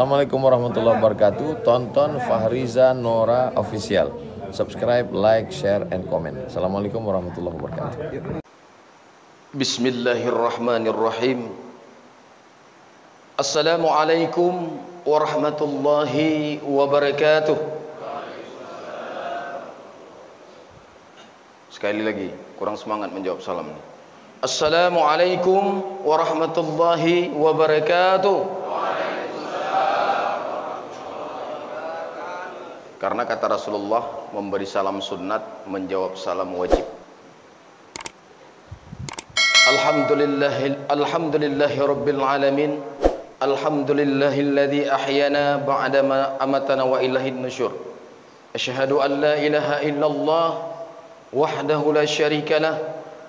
Assalamualaikum warahmatullahi wabarakatuh. Tonton Fahriza Nora Official. Subscribe, like, share, and comment. Assalamualaikum warahmatullahi wabarakatuh. Bismillahirrahmanirrahim. Assalamualaikum warahmatullahi wabarakatuh. Sekali lagi, kurang semangat menjawab salam. Assalamualaikum warahmatullahi wabarakatuh. Karena kata Rasulullah, memberi salam sunnat, menjawab salam wajib. Alhamdulillahi rabbil alamin. Alhamdulillahilladzi ahyana ba'dama amatana wa ilaihin nusyur. Asyhadu an la ilaha illallah wahdahu la syarikalah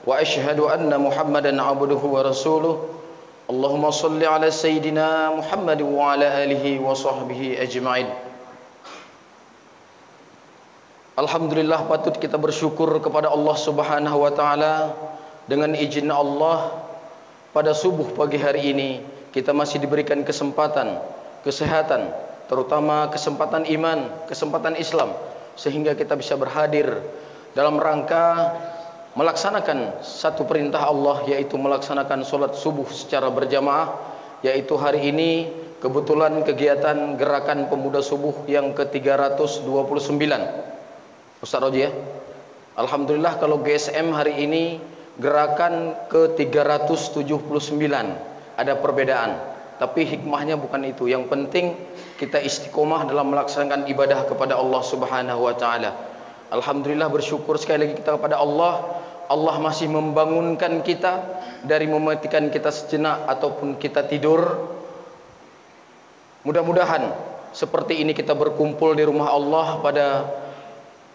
wa asyhadu anna Muhammadan abduhu wa rasuluh. Allahumma shalli ala sayyidina Muhammad wa ala alihi wa sahbihi ajma'in. Alhamdulillah, patut kita bersyukur kepada Allah Subhanahu wa taala. Dengan izin Allah, pada subuh pagi hari ini kita masih diberikan kesempatan, kesehatan, terutama kesempatan iman, kesempatan Islam, sehingga kita bisa berhadir dalam rangka melaksanakan satu perintah Allah, yaitu melaksanakan sholat subuh secara berjamaah. Yaitu hari ini kebetulan kegiatan gerakan pemuda subuh yang ke-329. Ustaz Roji ya. Alhamdulillah, kalau GSM hari ini gerakan ke-379. Ada perbedaan, tapi hikmahnya bukan itu. Yang penting kita istiqomah dalam melaksanakan ibadah kepada Allah Subhanahu wa taala. Alhamdulillah, bersyukur sekali lagi kita kepada Allah. Allah masih membangunkan kita dari mematikan kita sejenak ataupun kita tidur. Mudah-mudahan seperti ini kita berkumpul di rumah Allah pada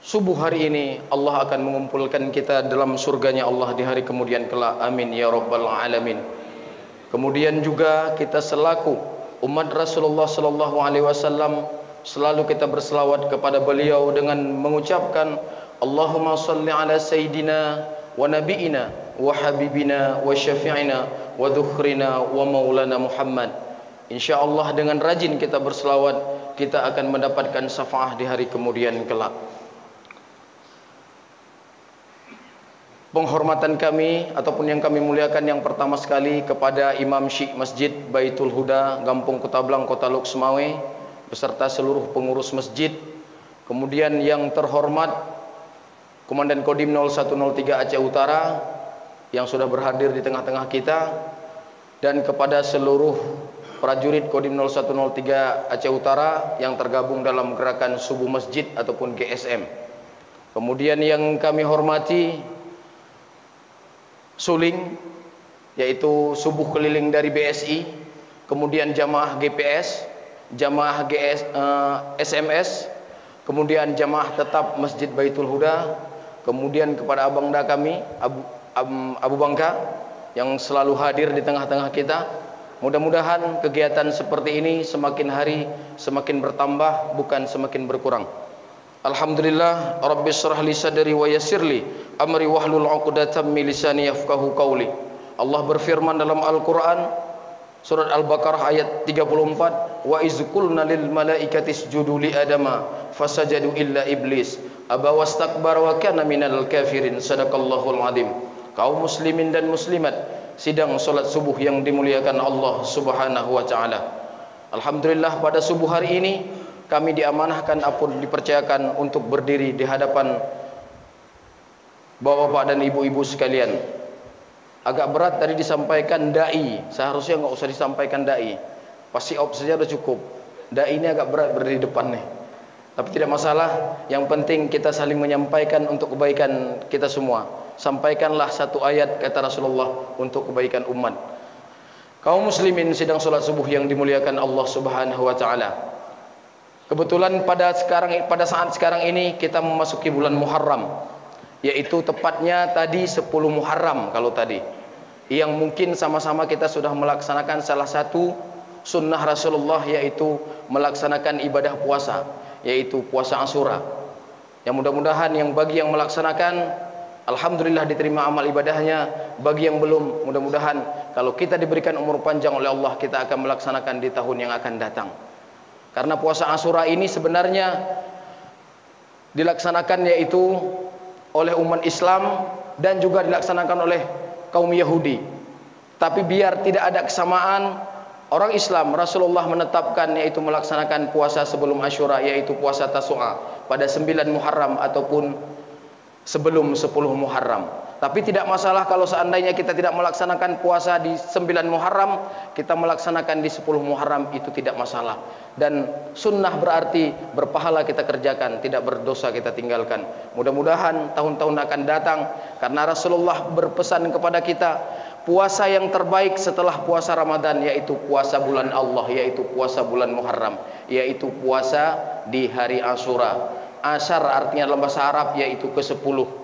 subuh hari ini, Allah akan mengumpulkan kita dalam surganya Allah di hari kemudian kelak. Amin ya rabbal alamin. Kemudian juga kita selaku umat Rasulullah sallallahu alaihi wasallam selalu kita berselawat kepada beliau dengan mengucapkan Allahumma shalli ala sayyidina wa nabiina wa habibina wa syafi'ina wa dhukhrina wa maulana Muhammad. Insyaallah dengan rajin kita berselawat, kita akan mendapatkan syafaah di hari kemudian kelak. Penghormatan kami ataupun yang kami muliakan yang pertama sekali kepada Imam Syekh Masjid Baitul Huda, Gampung Kutablang, Kota Luk Semawe, beserta seluruh pengurus masjid. Kemudian yang terhormat Komandan Kodim 0103 Aceh Utara yang sudah berhadir di tengah-tengah kita, dan kepada seluruh prajurit Kodim 0103 Aceh Utara yang tergabung dalam gerakan subuh masjid ataupun GSM. Kemudian yang kami hormati Suling, yaitu subuh keliling dari BSI, kemudian jamaah GPS, jamaah SMS, kemudian jamaah tetap Masjid Baitul Huda, kemudian kepada abangda kami Abu Bangka yang selalu hadir di tengah-tengah kita. Mudah-mudahan kegiatan seperti ini semakin hari semakin bertambah, bukan semakin berkurang. Alhamdulillah, Rabbi syrah li sadri wa yassirli amri wahlul 'uqdatam min lisani yafqahu qawli. Allah berfirman dalam Al-Qur'an surat Al-Baqarah ayat 34, wa iz qulna lil malaikati isjudu li adama fasajadu illa iblis aba wastakbara wa kana minal kafirin. Sadaqallahul azim. Kaum muslimin dan muslimat sidang salat subuh yang dimuliakan Allah Subhanahu wa taala. Alhamdulillah, pada subuh hari ini kami diamanahkan ataupun dipercayakan untuk berdiri di hadapan bapak-bapak dan ibu-ibu sekalian. Agak berat tadi disampaikan dai, seharusnya nggak usah disampaikan dai. Pasti op saja udah cukup. Dai ini agak berat berdiri depan nih. Tapi tidak masalah, yang penting kita saling menyampaikan untuk kebaikan kita semua. Sampaikanlah satu ayat kata Rasulullah untuk kebaikan umat. Kaum muslimin sidang salat subuh yang dimuliakan Allah Subhanahu wa taala. Kebetulan pada saat sekarang ini kita memasuki bulan Muharram, yaitu tepatnya tadi 10 Muharram kalau tadi, yang mungkin sama-sama kita sudah melaksanakan salah satu sunnah Rasulullah, yaitu melaksanakan ibadah puasa, yaitu puasa Asyura. Yang mudah-mudahan yang bagi yang melaksanakan, alhamdulillah diterima amal ibadahnya. Bagi yang belum, mudah-mudahan kalau kita diberikan umur panjang oleh Allah, kita akan melaksanakan di tahun yang akan datang. Karena puasa Asyura ini sebenarnya dilaksanakan yaitu oleh umat Islam dan juga dilaksanakan oleh kaum Yahudi. Tapi biar tidak ada kesamaan, orang Islam, Rasulullah menetapkan yaitu melaksanakan puasa sebelum Asyura, yaitu puasa Tasu'a pada 9 Muharram ataupun sebelum 10 Muharram. Tapi tidak masalah kalau seandainya kita tidak melaksanakan puasa di 9 Muharram, kita melaksanakan di 10 Muharram, itu tidak masalah. Dan sunnah berarti berpahala kita kerjakan, tidak berdosa kita tinggalkan. Mudah-mudahan tahun-tahun akan datang, karena Rasulullah berpesan kepada kita, puasa yang terbaik setelah puasa Ramadan yaitu puasa bulan Allah, yaitu puasa bulan Muharram, yaitu puasa di hari Asyura. Asyar artinya dalam bahasa Arab yaitu ke-10.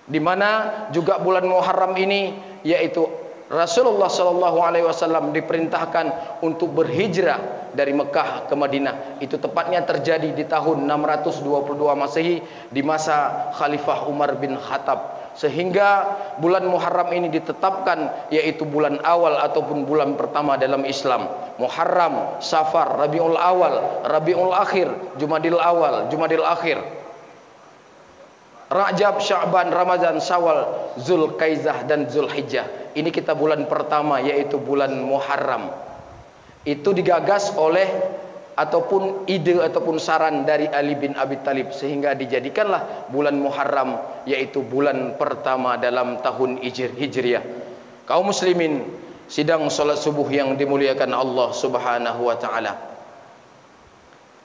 Di mana juga bulan Muharram ini yaitu Rasulullah SAW diperintahkan untuk berhijrah dari Mekah ke Madinah. Itu tepatnya terjadi di tahun 622 Masehi di masa Khalifah Umar bin Khattab. Sehingga bulan Muharram ini ditetapkan yaitu bulan awal ataupun bulan pertama dalam Islam. Muharram, Safar, Rabiul Awal, Rabiul Akhir, Jumadil Awal, Jumadil Akhir, Rajab, Sya'ban, Ramadan, Syawal, Zulkaizah dan Zulhijjah. Ini kita bulan pertama yaitu bulan Muharram. Itu digagas oleh ataupun ide ataupun saran dari Ali bin Abi Thalib, sehingga dijadikanlah bulan Muharram yaitu bulan pertama dalam tahun Hijriah. Kaum muslimin sidang salat subuh yang dimuliakan Allah Subhanahu wa taala.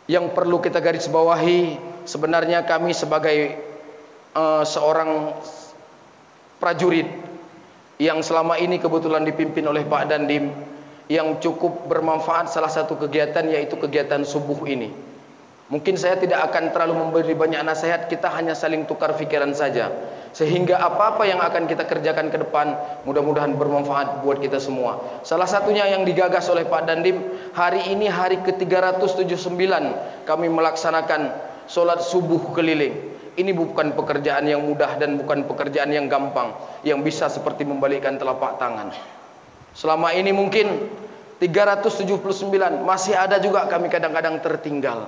Yang perlu kita garis bawahi, sebenarnya kami sebagai seorang prajurit yang selama ini kebetulan dipimpin oleh Pak Dandim, yang cukup bermanfaat salah satu kegiatan yaitu kegiatan subuh ini. Mungkin saya tidak akan terlalu memberi banyak nasihat, kita hanya saling tukar pikiran saja, sehingga apa-apa yang akan kita kerjakan ke depan mudah-mudahan bermanfaat buat kita semua. Salah satunya yang digagas oleh Pak Dandim, hari ini hari ke-379 kami melaksanakan sholat subuh keliling. Ini bukan pekerjaan yang mudah dan bukan pekerjaan yang gampang, yang bisa seperti membalikkan telapak tangan. Selama ini mungkin 379, masih ada juga kami kadang-kadang tertinggal.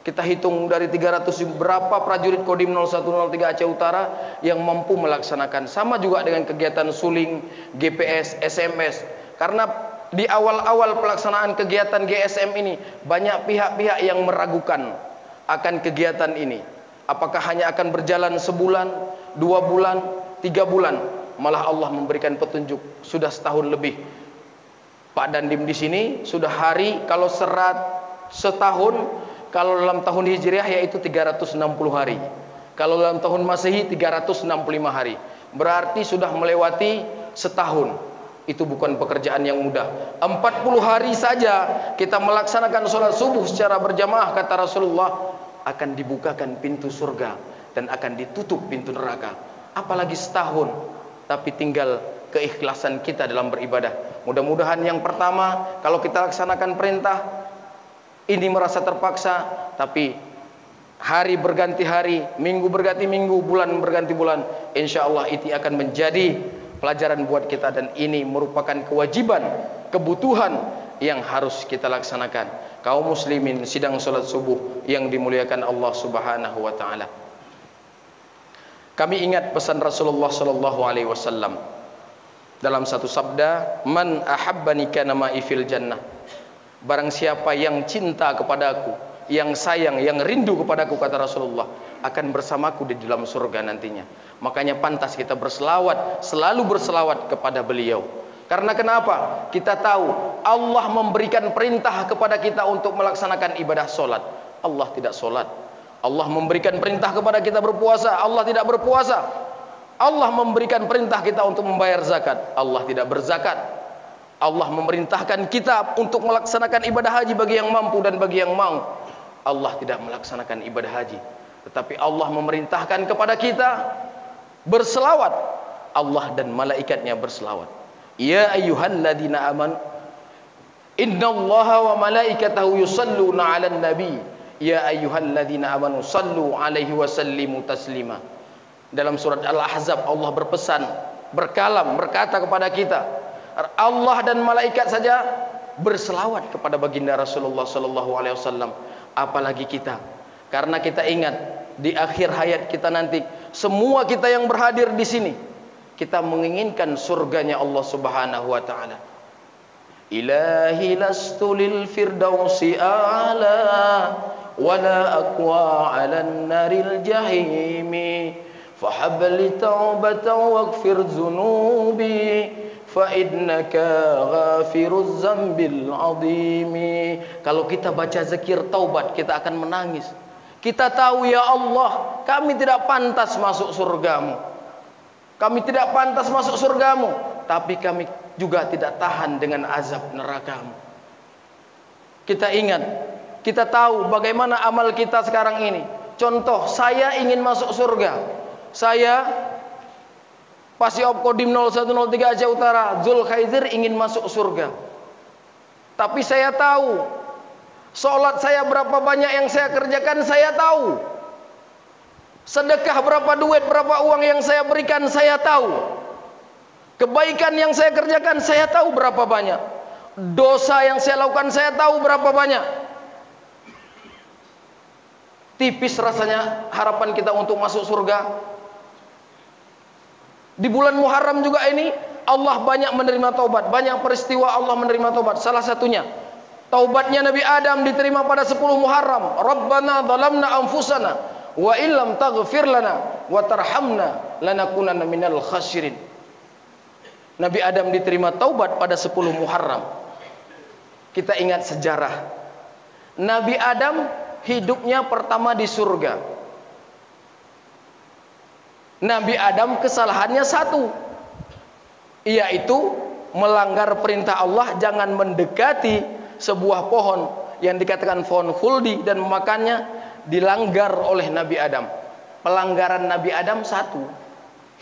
Kita hitung dari 300 berapa prajurit Kodim 0103 Aceh Utara yang mampu melaksanakan. Sama juga dengan kegiatan suling, GPS, SMS. Karena di awal-awal pelaksanaan kegiatan GSM ini banyak pihak-pihak yang meragukan akan kegiatan ini. Apakah hanya akan berjalan sebulan, 2 bulan, 3 bulan? Malah Allah memberikan petunjuk sudah setahun lebih. Pak Dandim di sini sudah hari, kalau setahun, kalau dalam tahun Hijriah yaitu 360 hari. Kalau dalam tahun Masehi 365 hari. Berarti sudah melewati setahun. Itu bukan pekerjaan yang mudah. 40 hari saja kita melaksanakan sholat subuh secara berjamaah, kata Rasulullah, akan dibukakan pintu surga dan akan ditutup pintu neraka. Apalagi setahun. Tapi tinggal keikhlasan kita dalam beribadah. Mudah-mudahan yang pertama, kalau kita laksanakan perintah ini merasa terpaksa, tapi hari berganti hari, minggu berganti minggu, bulan berganti bulan, insya Allah itu akan menjadi pelajaran buat kita. Dan ini merupakan kewajiban, kebutuhan yang harus kita laksanakan. Kaum muslimin sidang salat subuh yang dimuliakan Allah Subhanahu wa taala. Kami ingat pesan Rasulullah sallallahu alaihi wasallam dalam satu sabda, "Man ahabbani kana ma'i fil jannah." Barang siapa yang cinta kepadaku, yang sayang, yang rindu kepadaku, kata Rasulullah, akan bersamaku di dalam surga nantinya. Makanya pantas kita berselawat, selalu berselawat kepada beliau. Karena kenapa? Kita tahu Allah memberikan perintah kepada kita untuk melaksanakan ibadah solat. Allah tidak solat. Allah memberikan perintah kepada kita berpuasa. Allah tidak berpuasa. Allah memberikan perintah kita untuk membayar zakat. Allah tidak berzakat. Allah memerintahkan kita untuk melaksanakan ibadah haji bagi yang mampu dan bagi yang mau. Allah tidak melaksanakan ibadah haji. Tetapi Allah memerintahkan kepada kita berselawat. Allah dan malaikatnya berselawat. Ya ayyuhalladzina amanu innallaha wa malaikatahu yusalluna 'alan nabi ya ayyuhalladzina amanu sallu 'alaihi wa sallimu taslima. Dalam surat Al-Ahzab Allah berpesan, berkalam, berkata kepada kita, Allah dan malaikat saja berselawat kepada baginda Rasulullah sallallahu alaihi wasallam, apalagi kita. Karena kita ingat di akhir hayat kita nanti, semua kita yang berhadir di sini, kita menginginkan surganya Allah Subhanahu wa taala. Ilahi lastu lil firdausi a'la wala aqwa 'alan naril jahimi fahabli taubatan waghfir dzunubi fa innaka ghafiruz zambil 'azimi. Kalau kita baca zikir taubat, kita akan menangis. Kita tahu, ya Allah, kami tidak pantas masuk surgamu. Kami tidak pantas masuk surgamu, tapi kami juga tidak tahan dengan azab nerakamu. Kita ingat, kita tahu bagaimana amal kita sekarang ini. Contoh, saya ingin masuk surga. Saya Pasiop Kodim 0103 Aceh Utara, Zulkhaizir, ingin masuk surga. Tapi saya tahu, sholat saya berapa banyak yang saya kerjakan, saya tahu. Sedekah berapa duit, berapa uang yang saya berikan, saya tahu. Kebaikan yang saya kerjakan, saya tahu berapa banyak. Dosa yang saya lakukan, saya tahu berapa banyak. Tipis rasanya harapan kita untuk masuk surga. Di bulan Muharram juga ini, Allah banyak menerima taubat. Banyak peristiwa Allah menerima taubat. Salah satunya, taubatnya Nabi Adam diterima pada 10 Muharram. Rabbana zalamna anfusana wa illam taghfir lana wa tarhamna lanakunanna minal khasirin. Nabi Adam diterima taubat pada 10 Muharram. Kita ingat sejarah. Nabi Adam hidupnya pertama di surga. Nabi Adam kesalahannya satu, yaitu melanggar perintah Allah jangan mendekati sebuah pohon yang dikatakan pohon khuldi dan memakannya. Dilanggar oleh Nabi Adam. Pelanggaran Nabi Adam satu.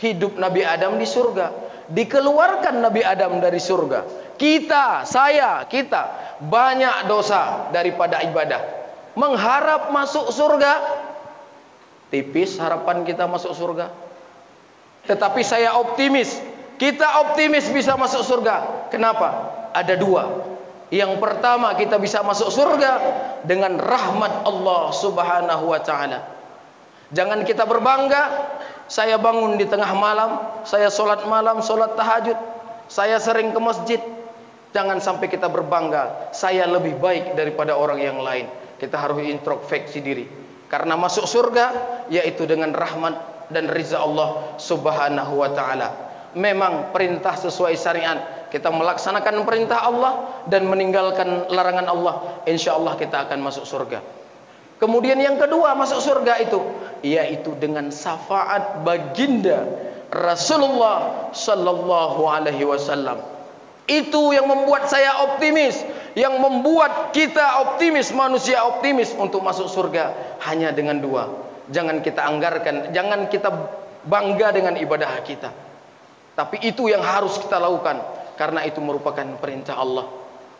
Hidup Nabi Adam di surga. Dikeluarkan Nabi Adam dari surga. Kita banyak dosa daripada ibadah. Mengharap masuk surga, tipis harapan kita masuk surga. Tetapi saya optimis, kita optimis bisa masuk surga. Kenapa? Ada dua. Yang pertama, kita bisa masuk surga dengan rahmat Allah Subhanahu wa taala. Jangan kita berbangga, saya bangun di tengah malam, saya sholat malam, sholat tahajud, saya sering ke masjid. Jangan sampai kita berbangga, saya lebih baik daripada orang yang lain. Kita harus introspeksi diri. Karena masuk surga, yaitu dengan rahmat dan ridha Allah Subhanahu wa ta'ala. Memang perintah sesuai syariat, kita melaksanakan perintah Allah dan meninggalkan larangan Allah, insya Allah kita akan masuk surga. Kemudian yang kedua masuk surga itu, yaitu dengan syafaat baginda Rasulullah sallallahu alaihi wasallam. Itu yang membuat saya optimis, yang membuat kita optimis, manusia optimis untuk masuk surga hanya dengan dua. Jangan kita anggarkan, jangan kita bangga dengan ibadah kita. Tapi itu yang harus kita lakukan karena itu merupakan perintah Allah.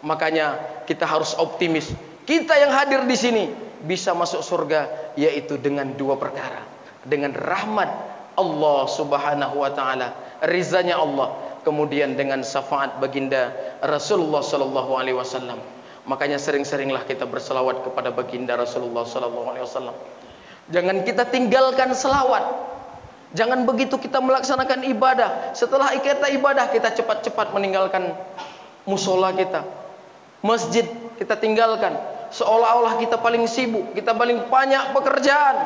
Makanya kita harus optimis. Kita yang hadir di sini bisa masuk surga yaitu dengan dua perkara. Dengan rahmat Allah Subhanahu wa taala, rizanya Allah, kemudian dengan syafaat baginda Rasulullah sallallahu alaihi wasallam. Makanya sering-seringlah kita berselawat kepada baginda Rasulullah sallallahu alaihi wasallam. Jangan kita tinggalkan selawat. Jangan begitu kita melaksanakan ibadah, setelah kita ibadah kita cepat-cepat meninggalkan musola kita, masjid kita tinggalkan, seolah-olah kita paling sibuk, kita paling banyak pekerjaan.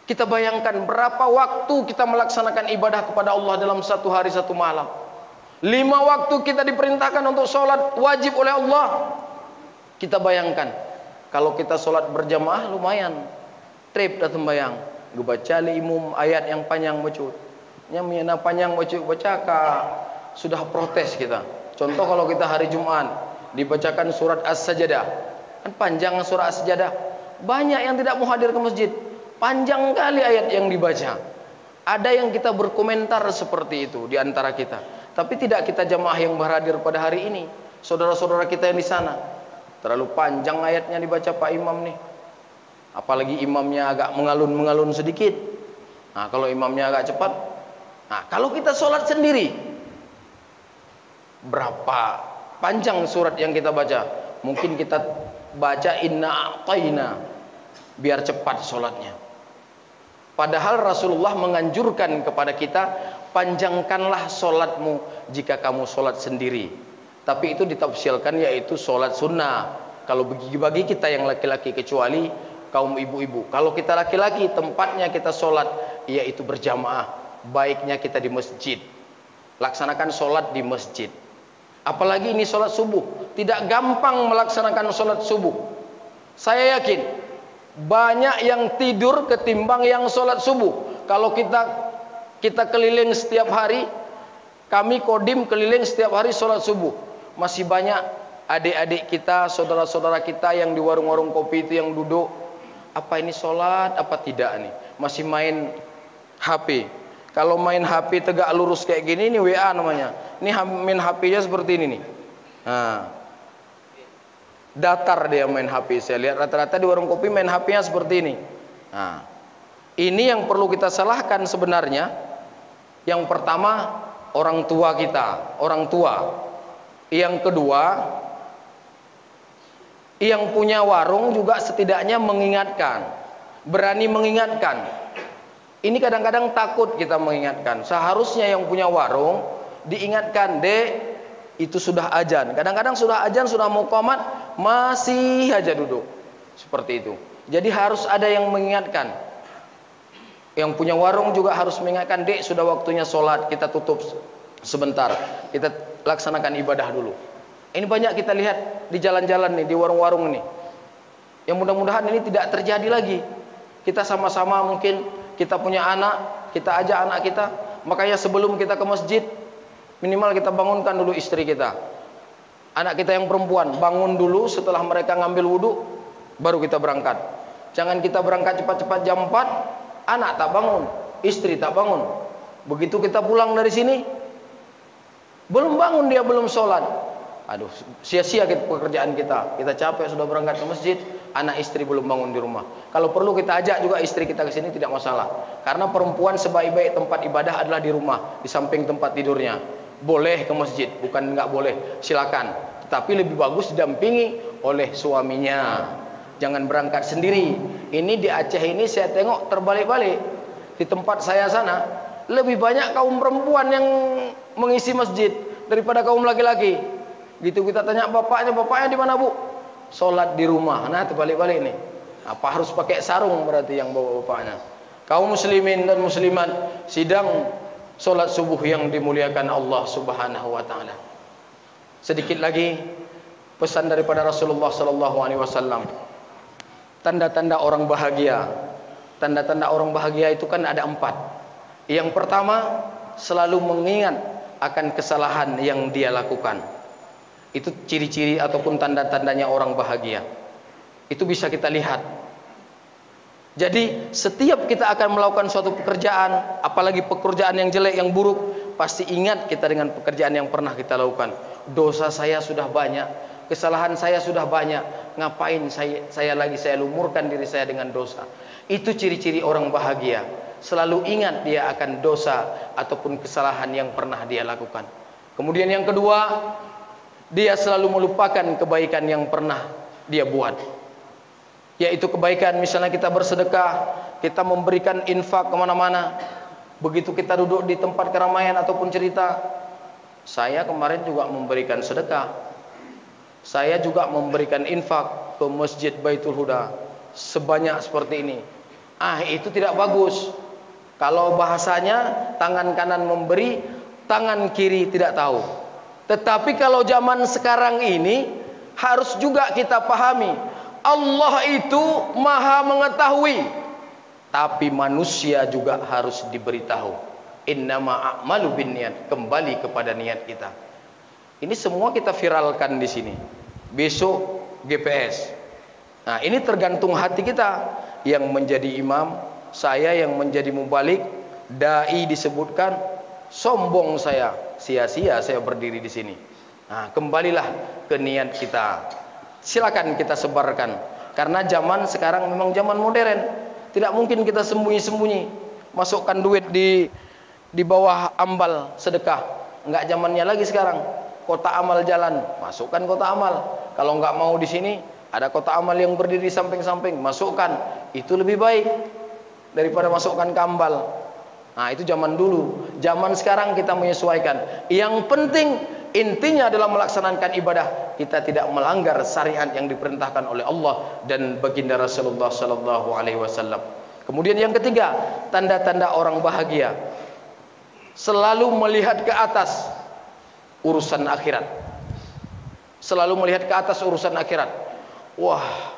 Kita bayangkan berapa waktu kita melaksanakan ibadah kepada Allah dalam satu hari satu malam. 5 waktu kita diperintahkan untuk sholat wajib oleh Allah. Kita bayangkan, kalau kita sholat berjamaah lumayan, trip datang bayang, baca imum ayat yang panjang bacut, nyamina panjang baca sudah protes kita. Contoh kalau kita hari Jumat dibacakan surat As-Sajdah, kan panjang surat As-Sajdah, banyak yang tidak mau hadir ke masjid. Panjang kali ayat yang dibaca. Ada yang kita berkomentar seperti itu di antara kita. Tapi tidak kita jamaah yang berhadir pada hari ini. Saudara-saudara kita yang di sana. Terlalu panjang ayatnya dibaca Pak Imam nih. Apalagi imamnya agak mengalun-mengalun sedikit. Nah, kalau imamnya agak cepat. Nah, kalau kita sholat sendiri. Berapa panjang surat yang kita baca? Mungkin kita baca inna a'tayna biar cepat sholatnya. Padahal Rasulullah menganjurkan kepada kita, panjangkanlah sholatmu jika kamu sholat sendiri. Tapi itu ditafsirkan yaitu sholat sunnah. Kalau bagi kita yang laki-laki, kecuali kaum ibu-ibu. Kalau kita laki-laki, tempatnya kita sholat yaitu berjamaah. Baiknya kita di masjid. Laksanakan sholat di masjid. Apalagi ini sholat subuh. Tidak gampang melaksanakan sholat subuh. Saya yakin banyak yang tidur ketimbang yang sholat subuh. Kalau kita keliling setiap hari, kami kodim keliling setiap hari sholat subuh, masih banyak adik-adik kita, saudara-saudara kita yang di warung-warung kopi itu yang duduk, apa ini sholat apa tidak nih, masih main HP. Kalau main HP tegak lurus kayak gini, ini WA namanya. Ini main HP-nya seperti ini nih. Nah, datar dia main HP. Saya lihat rata-rata di warung kopi main HP-nya seperti ini. Nah, ini yang perlu kita salahkan sebenarnya. Yang pertama, orang tua kita, orang tua. Yang kedua, yang punya warung juga setidaknya mengingatkan, berani mengingatkan. Ini kadang-kadang takut kita mengingatkan. Seharusnya yang punya warung diingatkan, "Dek, itu sudah azan." Kadang-kadang sudah azan, sudah mau qomat, masih aja duduk. Seperti itu. Jadi harus ada yang mengingatkan. Yang punya warung juga harus mengingatkan, "Dek, sudah waktunya sholat, kita tutup sebentar. Kita laksanakan ibadah dulu." Ini banyak kita lihat di jalan-jalan nih, di warung-warung nih. Yang mudah-mudahan ini tidak terjadi lagi. Kita sama-sama mungkin kita punya anak, kita ajak anak kita, makanya sebelum kita ke masjid, minimal kita bangunkan dulu istri kita. Anak kita yang perempuan, bangun dulu setelah mereka ngambil wudhu, baru kita berangkat. Jangan kita berangkat cepat-cepat jam 4, anak tak bangun, istri tak bangun. Begitu kita pulang dari sini, belum bangun dia, belum sholat. Aduh, sia-sia pekerjaan kita. Kita capek sudah berangkat ke masjid, anak istri belum bangun di rumah. Kalau perlu kita ajak juga istri kita ke sini, tidak masalah. Karena perempuan sebaik-baik tempat ibadah adalah di rumah, di samping tempat tidurnya. Boleh ke masjid, bukan nggak boleh, silakan. Tetapi lebih bagus didampingi oleh suaminya. Jangan berangkat sendiri. Ini di Aceh ini saya tengok terbalik-balik. Di tempat saya sana lebih banyak kaum perempuan yang mengisi masjid daripada kaum laki-laki. Gitu kita tanya bapaknya di mana, Bu? Sholat di rumah. Nah, terbalik-balik nih. Apa harus pakai sarung berarti yang bawa bapaknya? Kaum muslimin dan muslimat sidang sholat subuh yang dimuliakan Allah Subhanahu wa taala. Sedikit lagi pesan daripada Rasulullah sallallahu alaihi wasallam. Tanda-tanda orang bahagia. Tanda-tanda orang bahagia itu kan ada 4. Yang pertama, selalu mengingat akan kesalahan yang dia lakukan. Itu ciri-ciri ataupun tanda-tandanya orang bahagia. Itu bisa kita lihat. Jadi setiap kita akan melakukan suatu pekerjaan, apalagi pekerjaan yang jelek, yang buruk, pasti ingat kita dengan pekerjaan yang pernah kita lakukan. Dosa saya sudah banyak, kesalahan saya sudah banyak, ngapain saya lumurkan diri saya dengan dosa. Itu ciri-ciri orang bahagia. Selalu ingat dia akan dosa ataupun kesalahan yang pernah dia lakukan. Kemudian yang kedua, dia selalu melupakan kebaikan yang pernah dia buat. Yaitu kebaikan, misalnya kita bersedekah, kita memberikan infak kemana-mana. Begitu kita duduk di tempat keramaian ataupun cerita, saya kemarin juga memberikan sedekah, saya juga memberikan infak ke Masjid Baitul Huda sebanyak seperti ini. Itu tidak bagus. Kalau bahasanya, tangan kanan memberi, tangan kiri tidak tahu. Tetapi kalau zaman sekarang ini harus juga kita pahami, Allah itu maha mengetahui, tapi manusia juga harus diberitahu. Innama a'malu binniyat, kembali kepada niat kita. Ini semua kita viralkan di sini. Besok GPS. Nah, ini tergantung hati kita. Yang menjadi imam, saya yang menjadi mubalik, dai disebutkan, sombong saya, sia-sia saya berdiri di sini. Nah, kembalilah ke niat kita. Silakan kita sebarkan. Karena zaman sekarang memang zaman modern. Tidak mungkin kita sembunyi-sembunyi masukkan duit di bawah ambal sedekah. Enggak zamannya lagi sekarang. kota amal jalan, masukkan kota amal. Kalau nggak mau di sini, ada kota amal yang berdiri samping-samping, masukkan. Itu lebih baik daripada masukkan kambal. Nah, itu zaman dulu. Zaman sekarang kita menyesuaikan. Yang penting intinya adalah melaksanakan ibadah. Kita tidak melanggar syariat yang diperintahkan oleh Allah dan baginda Rasulullah sallallahu alaihi wasallam. Kemudian yang ketiga, tanda-tanda orang bahagia. Selalu melihat ke atas urusan akhirat. Selalu melihat ke atas urusan akhirat. Wah,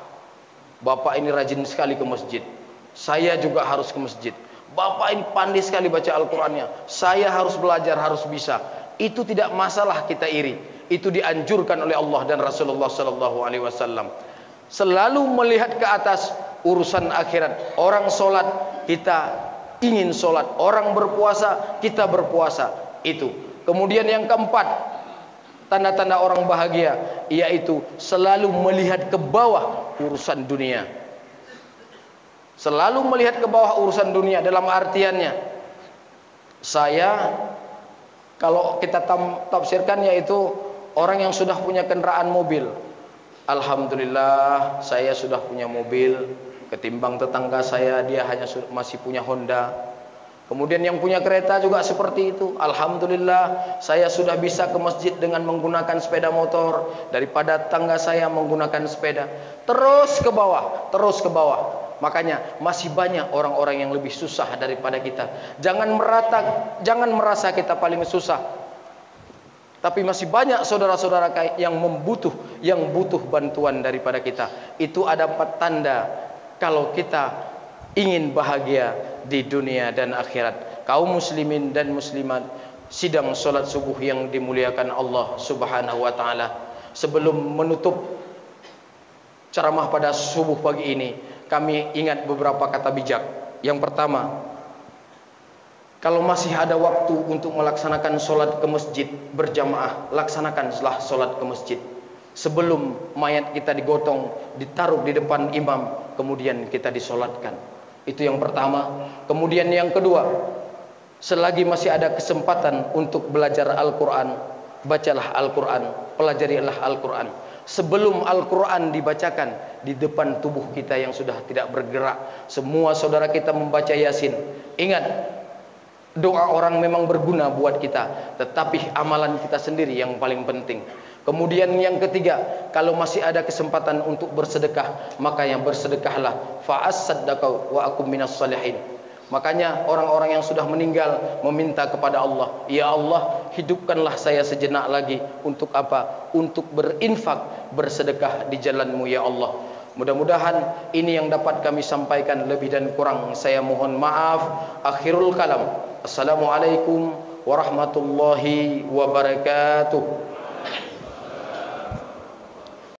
bapak ini rajin sekali ke masjid. Saya juga harus ke masjid. Bapak ini pandai sekali baca Al-Qur'annya. Saya harus belajar, harus bisa. Itu tidak masalah kita iri. Itu dianjurkan oleh Allah dan Rasulullah sallallahu alaihi wasallam. Selalu melihat ke atas urusan akhirat. Orang sholat, kita ingin sholat. Orang berpuasa, kita berpuasa. Itu. Kemudian yang keempat, tanda-tanda orang bahagia, yaitu selalu melihat ke bawah urusan dunia. Selalu melihat ke bawah urusan dunia dalam artiannya. Saya, kalau kita tafsirkan, yaitu orang yang sudah punya kendaraan mobil. Alhamdulillah, saya sudah punya mobil. Ketimbang tetangga saya, dia hanya masih punya Honda. Kemudian yang punya kereta juga seperti itu. Alhamdulillah, saya sudah bisa ke masjid dengan menggunakan sepeda motor, daripada tetangga saya menggunakan sepeda. Terus ke bawah, terus ke bawah. Makanya masih banyak orang-orang yang lebih susah daripada kita. Jangan merasa kita paling susah. Tapi masih banyak saudara-saudara yang butuh bantuan daripada kita. Itu ada tanda kalau kita ingin bahagia di dunia dan akhirat. Kaum muslimin dan muslimat, sidang solat subuh yang dimuliakan Allah Subhanahu wa taala. Sebelum menutup ceramah pada subuh pagi ini, kami ingat beberapa kata bijak. Yang pertama, kalau masih ada waktu untuk melaksanakan solat ke masjid berjamaah, laksanakanlah solat ke masjid. Sebelum mayat kita digotong, ditaruh di depan imam, kemudian kita disolatkan. Itu yang pertama. Kemudian yang kedua, selagi masih ada kesempatan untuk belajar Al-Quran, bacalah Al-Quran, pelajarilah Al-Quran. Sebelum Al-Quran dibacakan di depan tubuh kita yang sudah tidak bergerak, semua saudara kita membaca Yasin. Ingat, doa orang memang berguna buat kita, tetapi amalan kita sendiri yang paling penting. Kemudian yang ketiga, kalau masih ada kesempatan untuk bersedekah, maka yang bersedekahlah. Fa'as-saddaqau wa akum minas salihin. Makanya orang-orang yang sudah meninggal meminta kepada Allah, ya Allah, hidupkanlah saya sejenak lagi. Untuk apa? Untuk berinfak, bersedekah di jalan-Mu ya Allah. Mudah-mudahan ini yang dapat kami sampaikan. Lebih dan kurang saya mohon maaf. Akhirul kalam. Assalamualaikum warahmatullahi wabarakatuh.